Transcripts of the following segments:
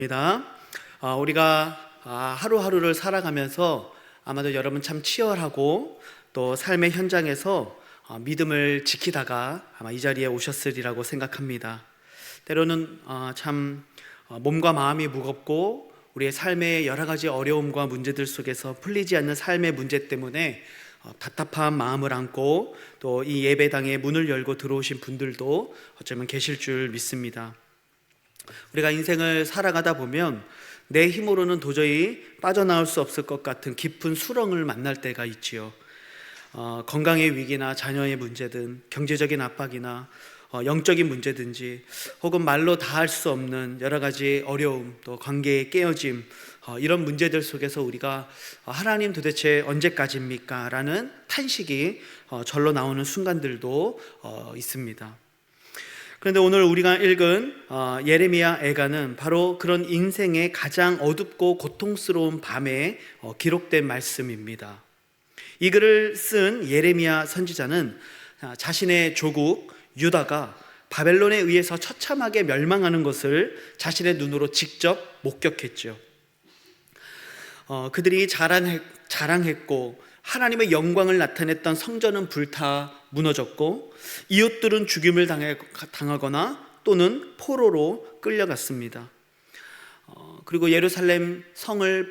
입니다. 우리가 하루하루를 살아가면서 아마도 여러분 참 치열하고 또 삶의 현장에서 믿음을 지키다가 아마 이 자리에 오셨으리라고 생각합니다. 때로는 참 몸과 마음이 무겁고 우리의 삶의 여러 가지 어려움과 문제들 속에서 풀리지 않는 삶의 문제 때문에 답답한 마음을 안고 또 이 예배당에 문을 열고 들어오신 분들도 어쩌면 계실 줄 믿습니다. 우리가 인생을 살아가다 보면 내 힘으로는 도저히 빠져나올 수 없을 것 같은 깊은 수렁을 만날 때가 있지요. 건강의 위기나 자녀의 문제든 경제적인 압박이나 영적인 문제든지 혹은 말로 다 할 수 없는 여러 가지 어려움, 또 관계의 깨어짐, 이런 문제들 속에서 우리가 하나님 도대체 언제까지입니까? 라는 탄식이 절로 나오는 순간들도 있습니다. 그런데 오늘 우리가 읽은 예레미야 애가는 바로 그런 인생의 가장 어둡고 고통스러운 밤에 기록된 말씀입니다. 이 글을 쓴 예레미야 선지자는 자신의 조국 유다가 바벨론에 의해서 처참하게 멸망하는 것을 자신의 눈으로 직접 목격했죠. 그들이 자랑했고 하나님의 영광을 나타냈던 성전은 불타 무너졌고 이웃들은 죽임을 당하거나 또는 포로로 끌려갔습니다. 그리고 예루살렘 성을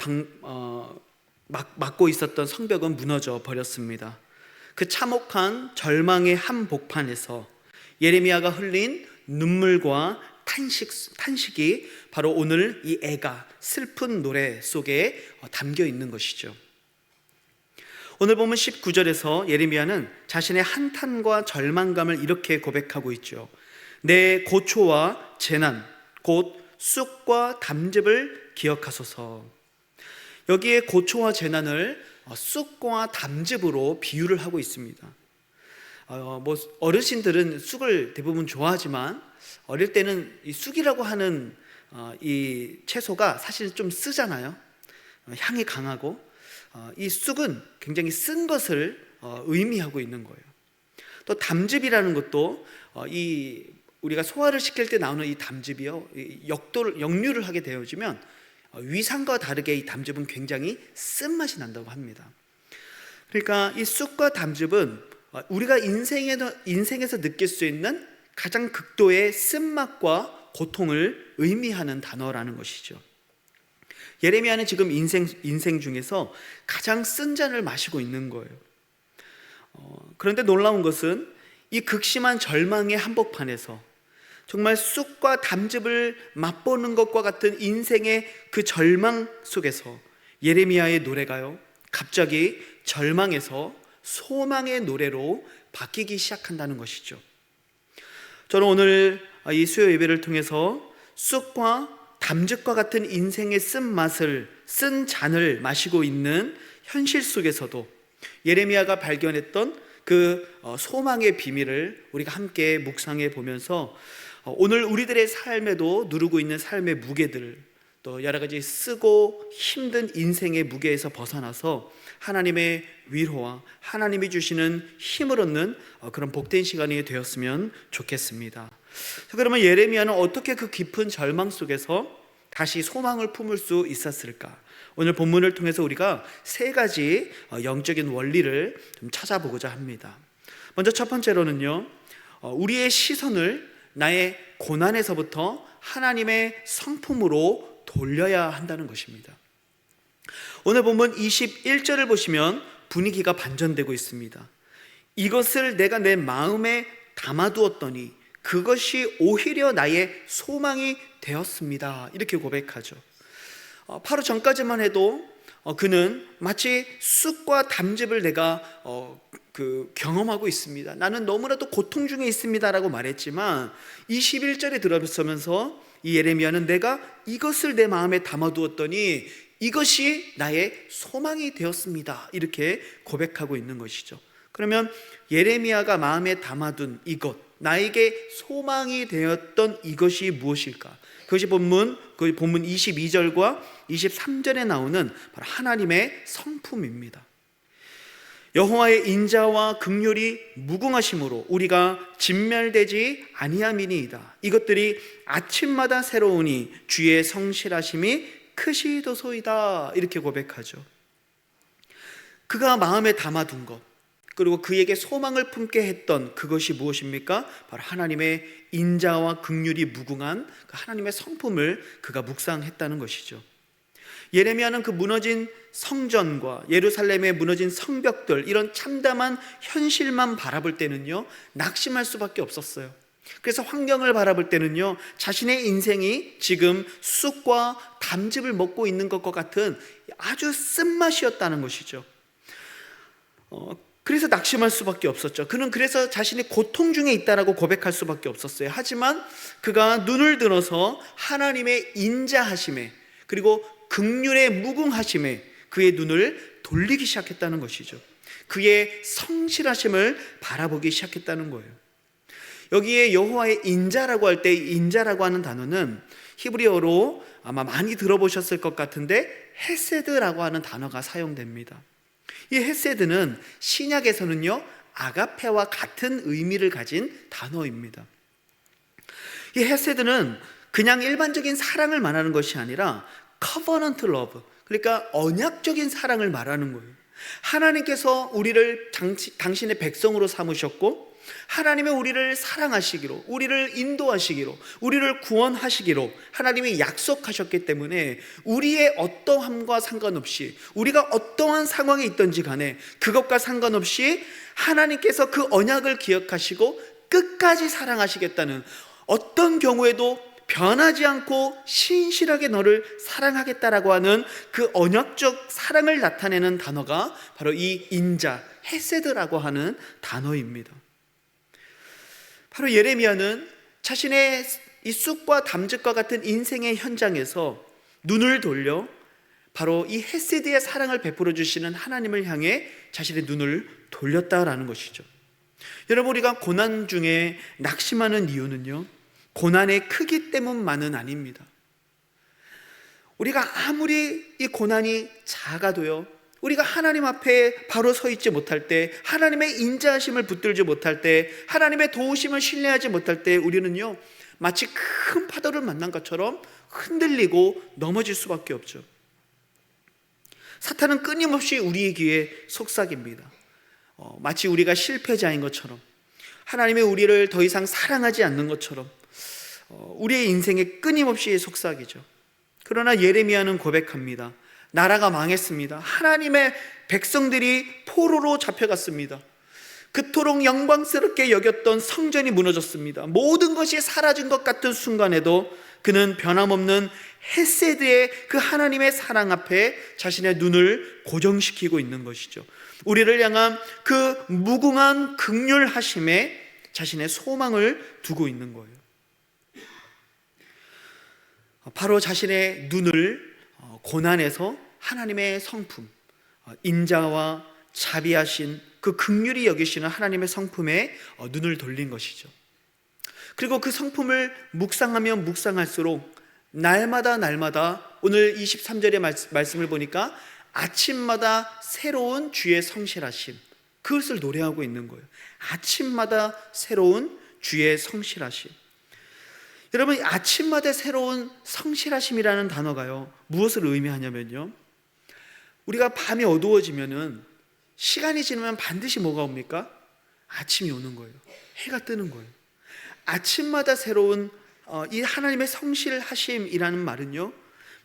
막고 있었던 성벽은 무너져 버렸습니다. 그 참혹한 절망의 한복판에서 예레미야가 흘린 눈물과 탄식이 바로 오늘 이 애가 슬픈 노래 속에 담겨 있는 것이죠. 오늘 보면 19절에서 예레미야는 자신의 한탄과 절망감을 이렇게 고백하고 있죠. 내 고초와 재난, 곧 쑥과 담즙을 기억하소서. 여기에 고초와 재난을 쑥과 담즙으로 비유를 하고 있습니다. 어르신들은 쑥을 대부분 좋아하지만 어릴 때는 이 쑥이라고 하는 이 채소가 사실 좀 쓰잖아요. 향이 강하고 이 쑥은 굉장히 쓴 것을 의미하고 있는 거예요. 또 담즙이라는 것도 우리가 소화를 시킬 때 나오는 이 담즙이요, 역류를 하게 되어지면 위산과 다르게 이 담즙은 굉장히 쓴맛이 난다고 합니다. 그러니까 이 쑥과 담즙은 우리가 인생에서 느낄 수 있는 가장 극도의 쓴맛과 고통을 의미하는 단어라는 것이죠. 예레미야는 지금 인생 중에서 가장 쓴 잔을 마시고 있는 거예요. 그런데 놀라운 것은 이 극심한 절망의 한복판에서 정말 쑥과 담즙을 맛보는 것과 같은 인생의 그 절망 속에서 예레미야의 노래가요, 갑자기 절망에서 소망의 노래로 바뀌기 시작한다는 것이죠. 저는 오늘 이 수요 예배를 통해서 쑥과 담즙과 같은 인생의 쓴 잔을 마시고 있는 현실 속에서도 예레미야가 발견했던 그 소망의 비밀을 우리가 함께 묵상해 보면서 오늘 우리들의 삶에도 누르고 있는 삶의 무게들, 또 여러 가지 쓰고 힘든 인생의 무게에서 벗어나서 하나님의 위로와 하나님이 주시는 힘을 얻는 그런 복된 시간이 되었으면 좋겠습니다. 그러면 예레미야는 어떻게 그 깊은 절망 속에서 다시 소망을 품을 수 있었을까? 오늘 본문을 통해서 우리가 세 가지 영적인 원리를 좀 찾아보고자 합니다. 먼저 첫 번째로는요, 우리의 시선을 나의 고난에서부터 하나님의 성품으로 돌려야 한다는 것입니다. 오늘 본문 21절을 보시면 분위기가 반전되고 있습니다. 이것을 내가 내 마음에 담아두었더니 그것이 오히려 나의 소망이 되었습니다. 이렇게 고백하죠. 바로 전까지만 해도 그는 마치 쑥과 담즙을 내가 경험하고 있습니다. 나는 너무나도 고통 중에 있습니다 라고 말했지만 21절에 들어서면서 이 예레미야는 내가 이것을 내 마음에 담아두었더니 이것이 나의 소망이 되었습니다. 이렇게 고백하고 있는 것이죠. 그러면 예레미야가 마음에 담아둔 이것, 나에게 소망이 되었던 이것이 무엇일까? 그것이 본문 22절과 23절에 나오는 바로 하나님의 성품입니다. 여호와의 인자와 긍휼이 무궁하심으로 우리가 진멸되지 아니함이니이다. 이것들이 아침마다 새로우니 주의 성실하심이 크시도소이다. 이렇게 고백하죠. 그가 마음에 담아둔 것, 그리고 그에게 소망을 품게 했던 그것이 무엇입니까? 바로 하나님의 인자와 긍휼이 무궁한 그 하나님의 성품을 그가 묵상했다는 것이죠. 예레미야는 그 무너진 성전과 예루살렘의 무너진 성벽들, 이런 참담한 현실만 바라볼 때는요, 낙심할 수밖에 없었어요. 그래서 환경을 바라볼 때는요, 자신의 인생이 지금 쑥과 담즙을 먹고 있는 것과 같은 아주 쓴맛이었다는 것이죠. 그래서 낙심할 수밖에 없었죠. 그는 그래서 자신이 고통 중에 있다라고 고백할 수밖에 없었어요. 하지만 그가 눈을 들어서 하나님의 인자하심에, 그리고 긍휼의 무궁하심에 그의 눈을 돌리기 시작했다는 것이죠. 그의 성실하심을 바라보기 시작했다는 거예요. 여기에 여호와의 인자라고 할 때 인자라고 하는 단어는 히브리어로 아마 많이 들어보셨을 것 같은데 헤세드라고 하는 단어가 사용됩니다. 이 헤세드는 신약에서는요, 아가페와 같은 의미를 가진 단어입니다. 이 헤세드는 그냥 일반적인 사랑을 말하는 것이 아니라 covenant love, 그러니까 언약적인 사랑을 말하는 거예요. 하나님께서 우리를 당신의 백성으로 삼으셨고, 하나님의 우리를 사랑하시기로, 우리를 인도하시기로, 우리를 구원하시기로 하나님이 약속하셨기 때문에 우리의 어떠함과 상관없이, 우리가 어떠한 상황에 있든지 간에 그것과 상관없이 하나님께서 그 언약을 기억하시고 끝까지 사랑하시겠다는, 어떤 경우에도 변하지 않고 신실하게 너를 사랑하겠다라고 하는 그 언약적 사랑을 나타내는 단어가 바로 이 인자, 헤세드라고 하는 단어입니다. 바로 예레미야는 자신의 이 쑥과 담즙과 같은 인생의 현장에서 눈을 돌려 바로 이 헤세드의 사랑을 베풀어 주시는 하나님을 향해 자신의 눈을 돌렸다라는 것이죠. 여러분, 우리가 고난 중에 낙심하는 이유는요, 고난의 크기 때문만은 아닙니다. 우리가 아무리 이 고난이 작아도요, 우리가 하나님 앞에 바로 서 있지 못할 때, 하나님의 인자하심을 붙들지 못할 때, 하나님의 도우심을 신뢰하지 못할 때 우리는요, 마치 큰 파도를 만난 것처럼 흔들리고 넘어질 수밖에 없죠. 사탄은 끊임없이 우리의 귀에 속삭입니다. 마치 우리가 실패자인 것처럼, 하나님의 우리를 더 이상 사랑하지 않는 것처럼 우리의 인생에 끊임없이 속삭이죠. 그러나 예레미야는 고백합니다. 나라가 망했습니다. 하나님의 백성들이 포로로 잡혀갔습니다. 그토록 영광스럽게 여겼던 성전이 무너졌습니다. 모든 것이 사라진 것 같은 순간에도 그는 변함없는 헤세드의 그 하나님의 사랑 앞에 자신의 눈을 고정시키고 있는 것이죠. 우리를 향한 그 무궁한 긍휼하심에 자신의 소망을 두고 있는 거예요. 바로 자신의 눈을 고난에서 하나님의 성품, 인자와 자비하신 그 긍휼히 여기시는 하나님의 성품에 눈을 돌린 것이죠. 그리고 그 성품을 묵상하면 묵상할수록 날마다 오늘 23절의 말씀을 보니까 아침마다 새로운 주의 성실하심, 그것을 노래하고 있는 거예요. 아침마다 새로운 주의 성실하심. 여러분, 아침마다 새로운 성실하심이라는 단어가요, 무엇을 의미하냐면요, 우리가 밤이 어두워지면은, 시간이 지나면 반드시 뭐가 옵니까? 아침이 오는 거예요. 해가 뜨는 거예요. 아침마다 새로운 이 하나님의 성실하심이라는 말은요,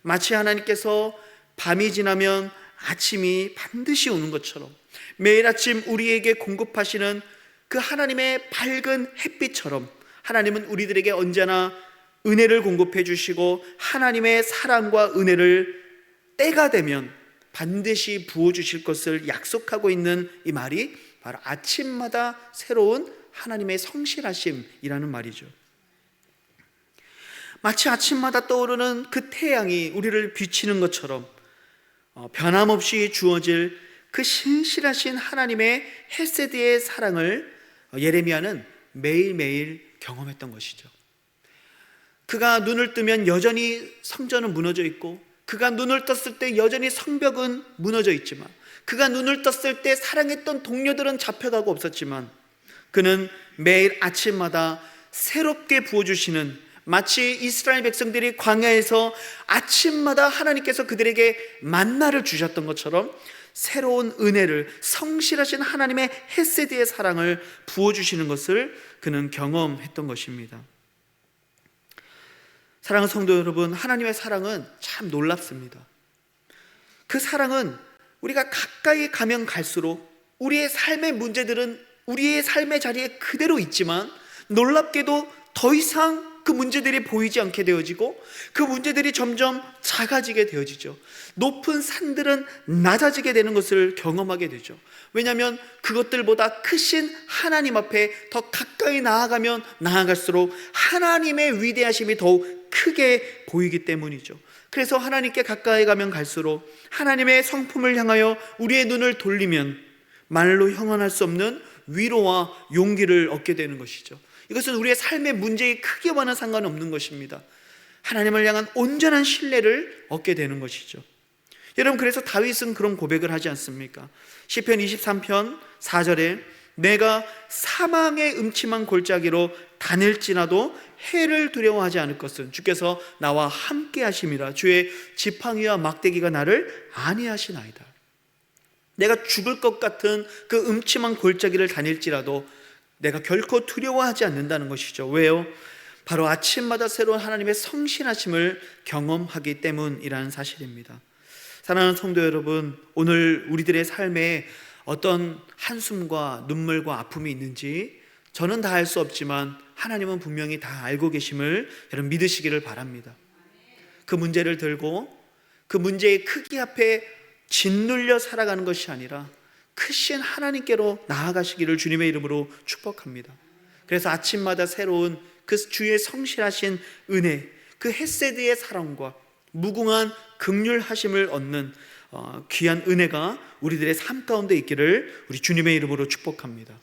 마치 하나님께서 밤이 지나면 아침이 반드시 오는 것처럼, 매일 아침 우리에게 공급하시는 그 하나님의 밝은 햇빛처럼 하나님은 우리들에게 언제나 은혜를 공급해 주시고 하나님의 사랑과 은혜를 때가 되면 반드시 부어주실 것을 약속하고 있는 이 말이 바로 아침마다 새로운 하나님의 성실하심이라는 말이죠. 마치 아침마다 떠오르는 그 태양이 우리를 비치는 것처럼 변함없이 주어질 그 신실하신 하나님의 헤세드의 사랑을 예레미야는 매일매일 경험했던 것이죠. 그가 눈을 뜨면 여전히 성전은 무너져 있고 그가 눈을 떴을 때 여전히 성벽은 무너져 있지만, 그가 눈을 떴을 때 사랑했던 동료들은 잡혀가고 없었지만, 그는 매일 아침마다 새롭게 부어주시는, 마치 이스라엘 백성들이 광야에서 아침마다 하나님께서 그들에게 만나를 주셨던 것처럼 새로운 은혜를, 성실하신 하나님의 헤세드의 사랑을 부어주시는 것을 그는 경험했던 것입니다. 사랑하는 성도 여러분, 하나님의 사랑은 참 놀랍습니다. 그 사랑은 우리가 가까이 가면 갈수록 우리의 삶의 문제들은 우리의 삶의 자리에 그대로 있지만, 놀랍게도 더 이상 그 문제들이 보이지 않게 되어지고, 그 문제들이 점점 작아지게 되어지죠. 높은 산들은 낮아지게 되는 것을 경험하게 되죠. 왜냐하면 그것들보다 크신 하나님 앞에 더 가까이 나아가면 나아갈수록 하나님의 위대하심이 더욱 크게 보이기 때문이죠. 그래서 하나님께 가까이 가면 갈수록 하나님의 성품을 향하여 우리의 눈을 돌리면 말로 형언할 수 없는 위로와 용기를 얻게 되는 것이죠. 이것은 우리의 삶의 문제의 크기와는 상관없는 것입니다. 하나님을 향한 온전한 신뢰를 얻게 되는 것이죠. 여러분, 그래서 다윗은 그런 고백을 하지 않습니까? 시편 23편 4절에 내가 사망의 음침한 골짜기로 다닐지라도 해를 두려워하지 않을 것은 주께서 나와 함께 하심이라. 주의 지팡이와 막대기가 나를 안위하시나이다. 내가 죽을 것 같은 그 음침한 골짜기를 다닐지라도 내가 결코 두려워하지 않는다는 것이죠. 왜요? 바로 아침마다 새로운 하나님의 성실하심을 경험하기 때문이라는 사실입니다. 사랑하는 성도 여러분, 오늘 우리들의 삶에 어떤 한숨과 눈물과 아픔이 있는지 저는 다 알 수 없지만 하나님은 분명히 다 알고 계심을 여러분 믿으시기를 바랍니다. 그 문제를 들고 그 문제의 크기 앞에 짓눌려 살아가는 것이 아니라 크신 하나님께로 나아가시기를 주님의 이름으로 축복합니다. 그래서 아침마다 새로운 그 주의 성실하신 은혜, 그 헤세드의 사랑과 무궁한 긍휼하심을 얻는 귀한 은혜가 우리들의 삶 가운데 있기를 우리 주님의 이름으로 축복합니다.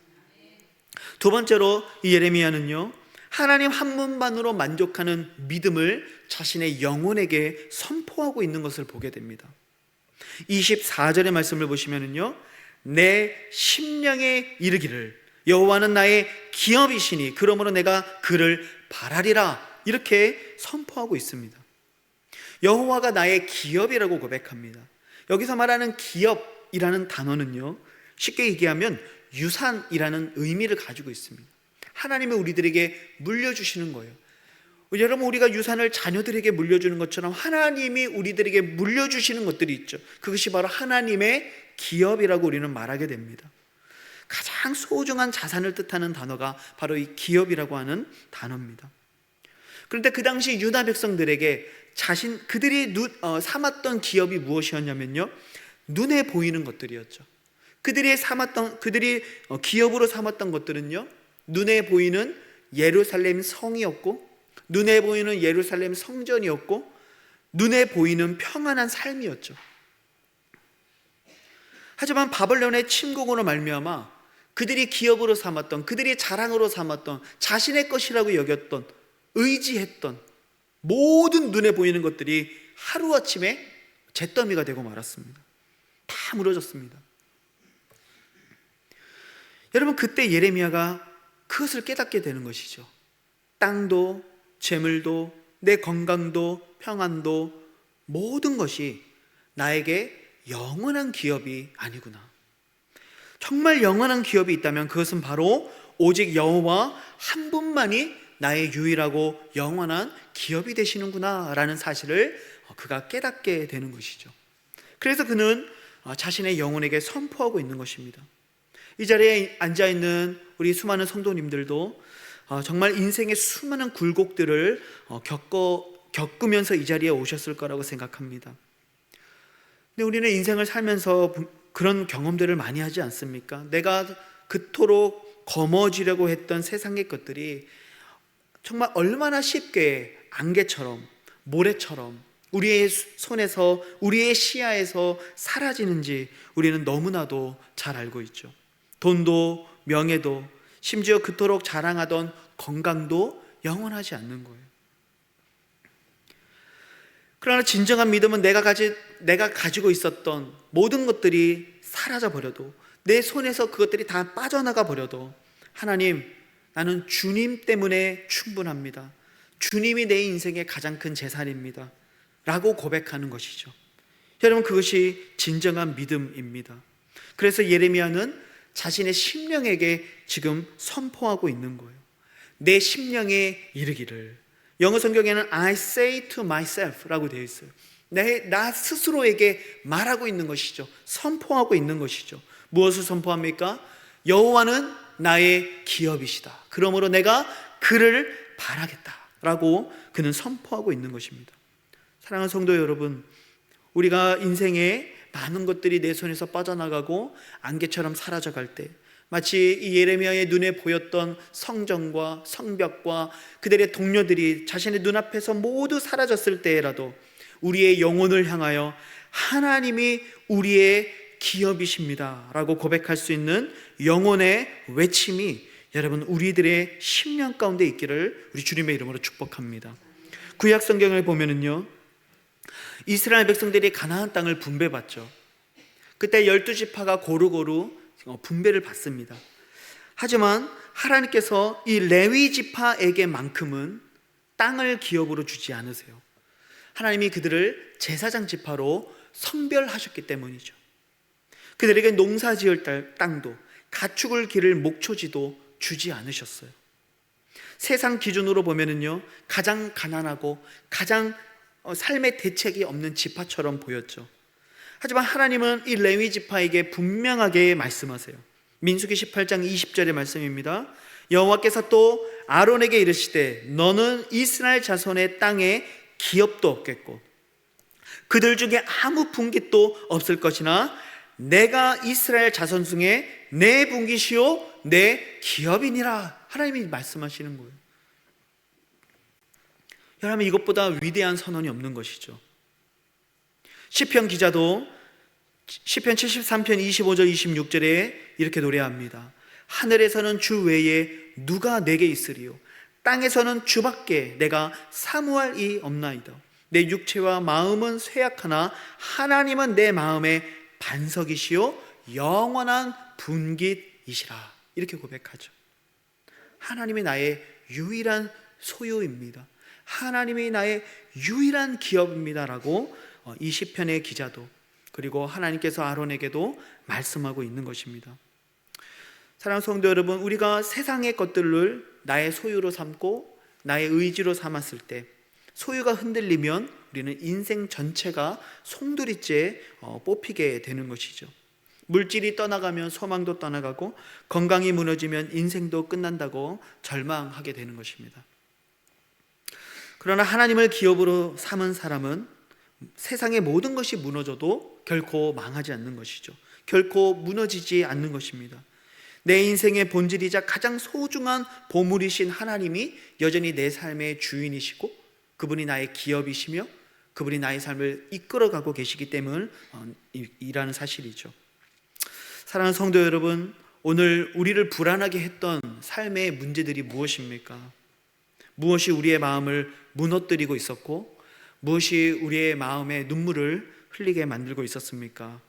두 번째로 이 예레미야는요, 하나님 한 분만으로 만족하는 믿음을 자신의 영혼에게 선포하고 있는 것을 보게 됩니다. 24절의 말씀을 보시면은요, 내 심령에 이르기를 여호와는 나의 기업이시니 그러므로 내가 그를 바라리라, 이렇게 선포하고 있습니다. 여호와가 나의 기업이라고 고백합니다. 여기서 말하는 기업이라는 단어는요, 쉽게 얘기하면 유산이라는 의미를 가지고 있습니다. 하나님이 우리들에게 물려주시는 거예요. 여러분, 우리가 유산을 자녀들에게 물려주는 것처럼 하나님이 우리들에게 물려주시는 것들이 있죠. 그것이 바로 하나님의 기업이라고 우리는 말하게 됩니다. 가장 소중한 자산을 뜻하는 단어가 바로 이 기업이라고 하는 단어입니다. 그런데 그 당시 유다 백성들에게 그들이 삼았던 기업이 무엇이었냐면요, 눈에 보이는 것들이었죠. 그들이 기업으로 삼았던 것들은요, 눈에 보이는 예루살렘 성이었고, 눈에 보이는 예루살렘 성전이었고, 눈에 보이는 평안한 삶이었죠. 하지만 바벨론의 침공으로 말미암아 그들이 기업으로 삼았던, 그들이 자랑으로 삼았던, 자신의 것이라고 여겼던, 의지했던 모든 눈에 보이는 것들이 하루아침에 잿더미가 되고 말았습니다. 다 무너졌습니다. 여러분, 그때 예레미야가 그것을 깨닫게 되는 것이죠. 땅도 재물도 내 건강도 평안도 모든 것이 나에게 영원한 기업이 아니구나. 정말 영원한 기업이 있다면 그것은 바로 오직 여호와 한 분만이 나의 유일하고 영원한 기업이 되시는구나 라는 사실을 그가 깨닫게 되는 것이죠. 그래서 그는 자신의 영혼에게 선포하고 있는 것입니다. 이 자리에 앉아있는 우리 수많은 성도님들도 정말 인생의 수많은 굴곡들을 겪으면서 이 자리에 오셨을 거라고 생각합니다. 근데 우리는 인생을 살면서 그런 경험들을 많이 하지 않습니까? 내가 그토록 거머쥐려고 했던 세상의 것들이 정말 얼마나 쉽게 안개처럼 모래처럼 우리의 손에서, 우리의 시야에서 사라지는지 우리는 너무나도 잘 알고 있죠. 돈도 명예도 심지어 그토록 자랑하던 건강도 영원하지 않는 거예요. 그러나 진정한 믿음은 내가 가지고 있었던 모든 것들이 사라져 버려도, 내 손에서 그것들이 다 빠져나가 버려도, 하나님, 나는 주님 때문에 충분합니다. 주님이 내 인생의 가장 큰 재산입니다 라고 고백하는 것이죠. 여러분, 그것이 진정한 믿음입니다. 그래서 예레미야는 자신의 심령에게 지금 선포하고 있는 거예요. 내 심령에 이르기를. 영어 성경에는 I say to myself 라고 되어 있어요. 나 스스로에게 말하고 있는 것이죠. 선포하고 있는 것이죠. 무엇을 선포합니까? 여호와는 나의 기업이시다. 그러므로 내가 그를 바라겠다 라고 그는 선포하고 있는 것입니다. 사랑하는 성도 여러분, 우리가 인생에 많은 것들이 내 손에서 빠져나가고 안개처럼 사라져갈 때, 마치 이 예레미야의 눈에 보였던 성전과 성벽과 그들의 동료들이 자신의 눈앞에서 모두 사라졌을 때라도 우리의 영혼을 향하여 하나님이 우리의 기업이십니다 라고 고백할 수 있는 영혼의 외침이 여러분 우리들의 심령 가운데 있기를 우리 주님의 이름으로 축복합니다. 구약 성경을 보면은요, 이스라엘 백성들이 가나안 땅을 분배받죠. 그때 12지파가 고루고루 분배를 받습니다. 하지만 하나님께서 이 레위 지파에게만큼은 땅을 기업으로 주지 않으세요. 하나님이 그들을 제사장 지파로 성별하셨기 때문이죠. 그들에게 농사 지을 땅도, 가축을 기를 목초지도 주지 않으셨어요. 세상 기준으로 보면은요, 가장 가난하고 가장 삶의 대책이 없는 지파처럼 보였죠. 하지만 하나님은 이 레위 지파에게 분명하게 말씀하세요. 민수기 18장 20절의 말씀입니다. 여호와께서 또 아론에게 이르시되 너는 이스라엘 자손의 땅에 기업도 없겠고 그들 중에 아무 분깃도 없을 것이나 내가 이스라엘 자손 중에 내 분깃이요 내 기업이니라. 하나님이 말씀하시는 거예요. 여러분, 이것보다 위대한 선언이 없는 것이죠. 시편 기자도 시편 73편 25절 26절에 이렇게 노래합니다. 하늘에서는 주 외에 누가 내게 있으리요 땅에서는 주밖에 내가 사모할 이 없나이다. 내 육체와 마음은 쇠약하나 하나님은 내 마음의 반석이시요 영원한 분깃이시라. 이렇게 고백하죠. 하나님이 나의 유일한 소유입니다. 하나님이 나의 유일한 기업입니다라고 이 시편의 기자도, 그리고 하나님께서 아론에게도 말씀하고 있는 것입니다. 사랑하는 성도 여러분, 우리가 세상의 것들을 나의 소유로 삼고 나의 의지로 삼았을 때 소유가 흔들리면 우리는 인생 전체가 송두리째 뽑히게 되는 것이죠. 물질이 떠나가면 소망도 떠나가고 건강이 무너지면 인생도 끝난다고 절망하게 되는 것입니다. 그러나 하나님을 기업으로 삼은 사람은 세상의 모든 것이 무너져도 결코 망하지 않는 것이죠. 결코 무너지지 않는 것입니다. 내 인생의 본질이자 가장 소중한 보물이신 하나님이 여전히 내 삶의 주인이시고 그분이 나의 기업이시며 그분이 나의 삶을 이끌어가고 계시기 때문이라는 사실이죠. 사랑하는 성도 여러분, 오늘 우리를 불안하게 했던 삶의 문제들이 무엇입니까? 무엇이 우리의 마음을 무너뜨리고 있었고 무엇이 우리의 마음에 눈물을 흘리게 만들고 있었습니까?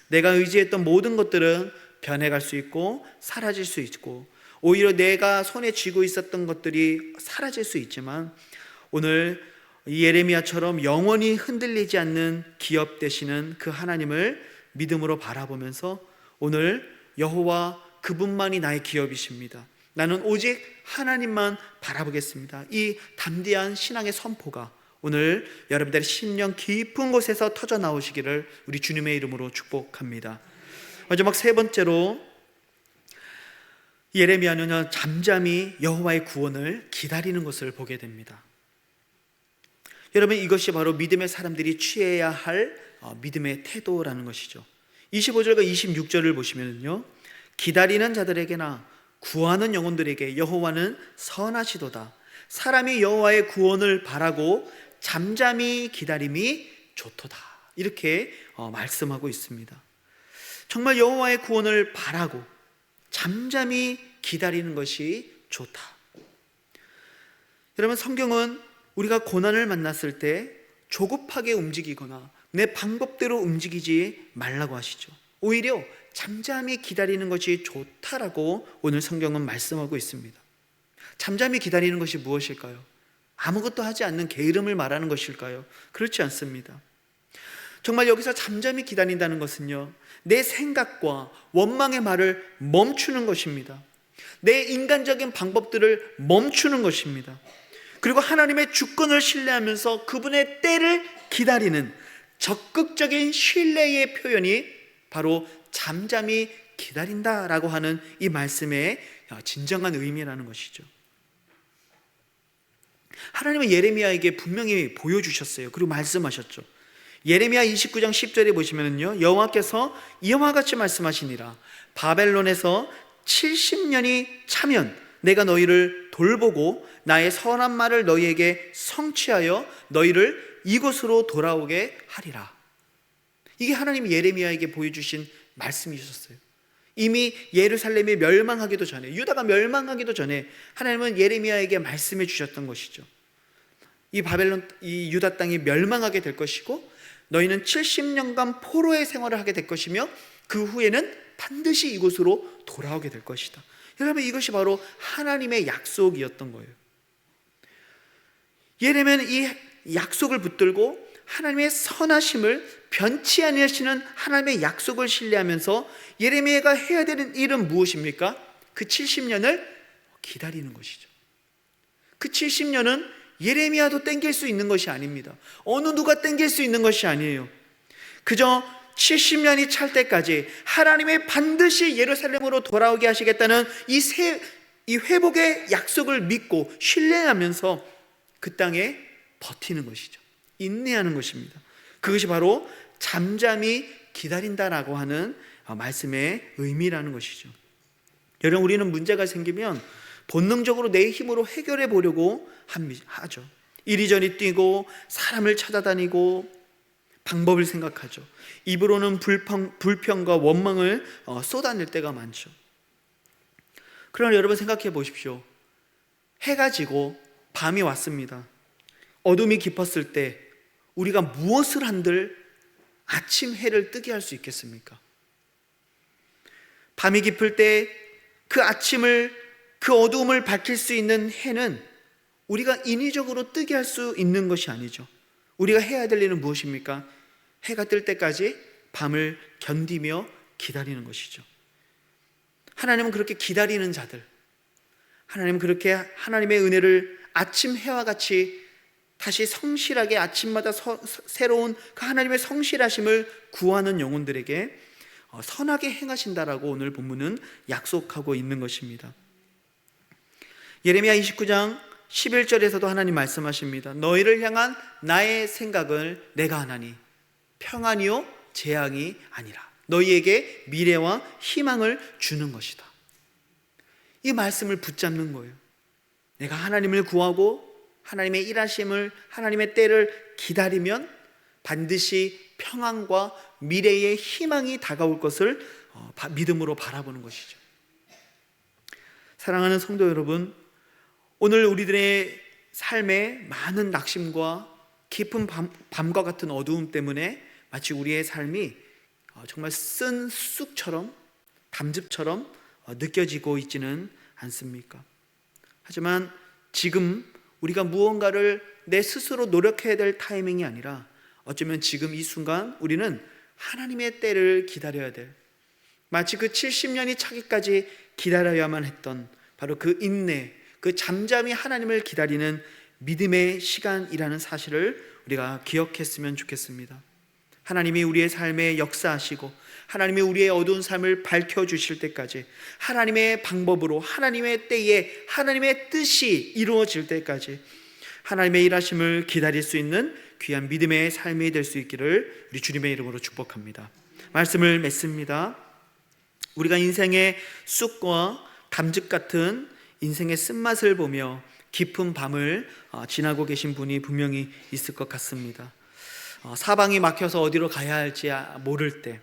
내가 의지했던 모든 것들은 변해갈 수 있고 사라질 수 있고 오히려 내가 손에 쥐고 있었던 것들이 사라질 수 있지만 오늘 예레미야처럼 영원히 흔들리지 않는 기업 되시는 그 하나님을 믿음으로 바라보면서 오늘 여호와 그분만이 나의 기업이십니다. 나는 오직 하나님만 바라보겠습니다. 이 담대한 신앙의 선포가 오늘 여러분들의 심령 깊은 곳에서 터져 나오시기를 우리 주님의 이름으로 축복합니다. 마지막 세 번째로 예레미야는 잠잠히 여호와의 구원을 기다리는 것을 보게 됩니다. 여러분, 이것이 바로 믿음의 사람들이 취해야 할 믿음의 태도라는 것이죠. 25절과 26절을 보시면요, 기다리는 자들에게나 구하는 영혼들에게 여호와는 선하시도다. 사람이 여호와의 구원을 바라고 잠잠히 기다림이 좋도다. 이렇게 말씀하고 있습니다. 정말 여호와의 구원을 바라고 잠잠히 기다리는 것이 좋다. 여러분, 성경은 우리가 고난을 만났을 때 조급하게 움직이거나 내 방법대로 움직이지 말라고 하시죠. 오히려 잠잠히 기다리는 것이 좋다라고 오늘 성경은 말씀하고 있습니다. 잠잠히 기다리는 것이 무엇일까요? 아무것도 하지 않는 게으름을 말하는 것일까요? 그렇지 않습니다. 정말 여기서 잠잠히 기다린다는 것은요, 내 생각과 원망의 말을 멈추는 것입니다. 내 인간적인 방법들을 멈추는 것입니다. 그리고 하나님의 주권을 신뢰하면서 그분의 때를 기다리는 적극적인 신뢰의 표현이 바로 잠잠히 기다린다라고 하는 이 말씀의 진정한 의미라는 것이죠. 하나님은 예레미야에게 분명히 보여주셨어요. 그리고 말씀하셨죠. 예레미야 29장 10절에 보시면요, 여호와께서 이와 같이 말씀하시니라. 바벨론에서 70년이 차면 내가 너희를 돌보고 나의 선한 말을 너희에게 성취하여 너희를 이곳으로 돌아오게 하리라. 이게 하나님이 예레미야에게 보여주신 말씀이셨어요. 이미 예루살렘이 멸망하기도 전에, 유다가 멸망하기도 전에 하나님은 예레미야에게 말씀해 주셨던 것이죠. 이 유다 땅이 멸망하게 될 것이고 너희는 70년간 포로의 생활을 하게 될 것이며 그 후에는 반드시 이곳으로 돌아오게 될 것이다. 여러분, 이것이 바로 하나님의 약속이었던 거예요. 예레미야는 이 약속을 붙들고 하나님의 선하심을 변치 아니하시는 하나님의 약속을 신뢰하면서 예레미야가 해야 되는 일은 무엇입니까? 그 70년을 기다리는 것이죠. 그 70년은 예레미야도 땡길 수 있는 것이 아닙니다. 어느 누가 땡길 수 있는 것이 아니에요. 그저 70년이 찰 때까지 하나님의 반드시 예루살렘으로 돌아오게 하시겠다는 이 회복의 약속을 믿고 신뢰하면서 그 땅에 버티는 것이죠. 인내하는 것입니다. 그것이 바로 잠잠히 기다린다라고 하는 말씀의 의미라는 것이죠. 여러분, 우리는 문제가 생기면 본능적으로 내 힘으로 해결해 보려고 하죠. 이리저리 뛰고 사람을 찾아다니고 방법을 생각하죠. 입으로는 불평과 원망을 쏟아낼 때가 많죠. 그러나 여러분, 생각해 보십시오. 해가 지고 밤이 왔습니다. 어둠이 깊었을 때 우리가 무엇을 한들 아침 해를 뜨게 할 수 있겠습니까? 밤이 깊을 때 그 아침을, 그 어두움을 밝힐 수 있는 해는 우리가 인위적으로 뜨게 할 수 있는 것이 아니죠. 우리가 해야 될 일은 무엇입니까? 해가 뜰 때까지 밤을 견디며 기다리는 것이죠. 하나님은 그렇게 기다리는 자들, 하나님은 그렇게 하나님의 은혜를 아침 해와 같이 다시 성실하게 아침마다 새로운 그 하나님의 성실하심을 구하는 영혼들에게 선하게 행하신다라고 오늘 본문은 약속하고 있는 것입니다. 예레미야 29장 11절에서도 하나님 말씀하십니다. 너희를 향한 나의 생각을 내가 하나니 평안이요 재앙이 아니라 너희에게 미래와 희망을 주는 것이다. 이 말씀을 붙잡는 거예요. 내가 하나님을 구하고 하나님의 일하심을, 하나님의 때를 기다리면 반드시 평안과 미래의 희망이 다가올 것을 믿음으로 바라보는 것이죠. 사랑하는 성도 여러분, 오늘 우리들의 삶에 많은 낙심과 깊은 밤과 같은 어두움 때문에 마치 우리의 삶이 정말 쓴 쑥처럼, 담즙처럼 느껴지고 있지는 않습니까? 하지만 지금 우리가 무언가를 내 스스로 노력해야 될 타이밍이 아니라 어쩌면 지금 이 순간 우리는 하나님의 때를 기다려야 될, 마치 그 70년이 차기까지 기다려야만 했던 바로 그 인내, 그 잠잠히 하나님을 기다리는 믿음의 시간이라는 사실을 우리가 기억했으면 좋겠습니다. 하나님이 우리의 삶에 역사하시고 하나님이 우리의 어두운 삶을 밝혀주실 때까지, 하나님의 방법으로 하나님의 때에 하나님의 뜻이 이루어질 때까지 하나님의 일하심을 기다릴 수 있는 귀한 믿음의 삶이 될 수 있기를 우리 주님의 이름으로 축복합니다. 말씀을 맺습니다. 우리가 인생의 쑥과 담즙 같은 인생의 쓴맛을 보며 깊은 밤을 지나고 계신 분이 분명히 있을 것 같습니다. 사방이 막혀서 어디로 가야 할지 모를 때,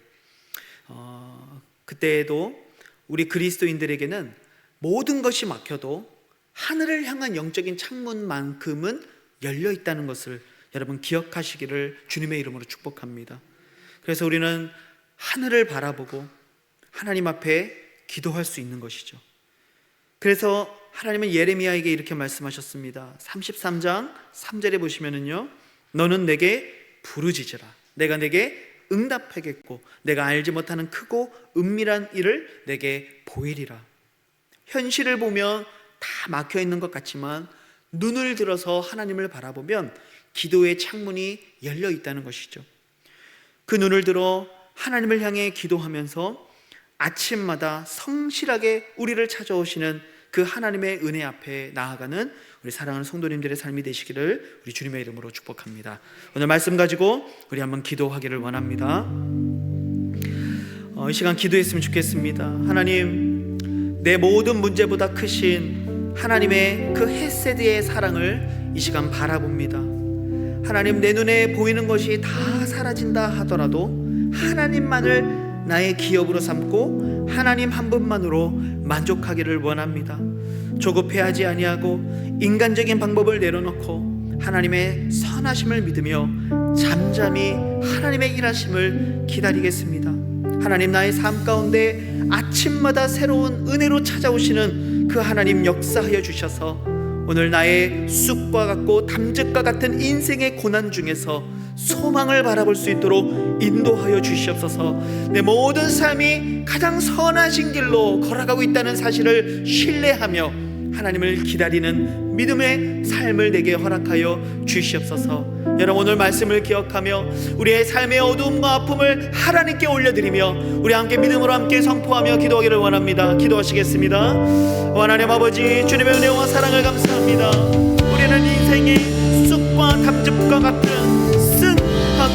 그때에도 우리 그리스도인들에게는 모든 것이 막혀도 하늘을 향한 영적인 창문만큼은 열려 있다는 것을 여러분 기억하시기를 주님의 이름으로 축복합니다. 그래서 우리는 하늘을 바라보고 하나님 앞에 기도할 수 있는 것이죠. 그래서 하나님은 예레미야에게 이렇게 말씀하셨습니다. 33장 3절에 보시면은요, 너는 내게 부르짖으라. 내가 내게 응답하겠고 내가 알지 못하는 크고 은밀한 일을 내게 보이리라. 현실을 보면 다 막혀 있는 것 같지만 눈을 들어서 하나님을 바라보면 기도의 창문이 열려 있다는 것이죠. 그 눈을 들어 하나님을 향해 기도하면서 아침마다 성실하게 우리를 찾아오시는 그 하나님의 은혜 앞에 나아가는 우리 사랑하는 성도님들의 삶이 되시기를 우리 주님의 이름으로 축복합니다. 오늘 말씀 가지고 우리 한번 기도하기를 원합니다. 이 시간 기도했으면 좋겠습니다. 하나님, 내 모든 문제보다 크신 하나님의 그 헤세드의 사랑을 이 시간 바라봅니다. 하나님, 내 눈에 보이는 것이 다 사라진다 하더라도 하나님만을 나의 기업으로 삼고 하나님 한 분만으로 만족하기를 원합니다. 조급해하지 아니하고 인간적인 방법을 내려놓고 하나님의 선하심을 믿으며 잠잠히 하나님의 일하심을 기다리겠습니다. 하나님, 나의 삶 가운데 아침마다 새로운 은혜로 찾아오시는 그 하나님 역사하여 주셔서 오늘 나의 쑥과 같고 담즙과 같은 인생의 고난 중에서 소망을 바라볼 수 있도록 인도하여 주시옵소서. 내 모든 삶이 가장 선하신 길로 걸어가고 있다는 사실을 신뢰하며 하나님을 기다리는 믿음의 삶을 내게 허락하여 주시옵소서. 여러분, 오늘 말씀을 기억하며 우리의 삶의 어두움과 아픔을 하나님께 올려드리며 우리 함께 믿음으로 함께 선포하며 기도하기를 원합니다. 기도하시겠습니다. 하나님 아버지, 주님의 은혜와 사랑을 감사합니다. 우리는 인생이 쑥과 담즙과 같은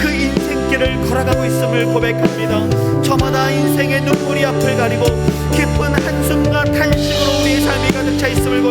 그 인생길을 걸어가고 있음을 고백합니다. 저마다 인생의 눈물이 앞을 가리고 기쁜 한숨과 탄식으로 우리의 삶이 가득 차 있음을 고백합니다.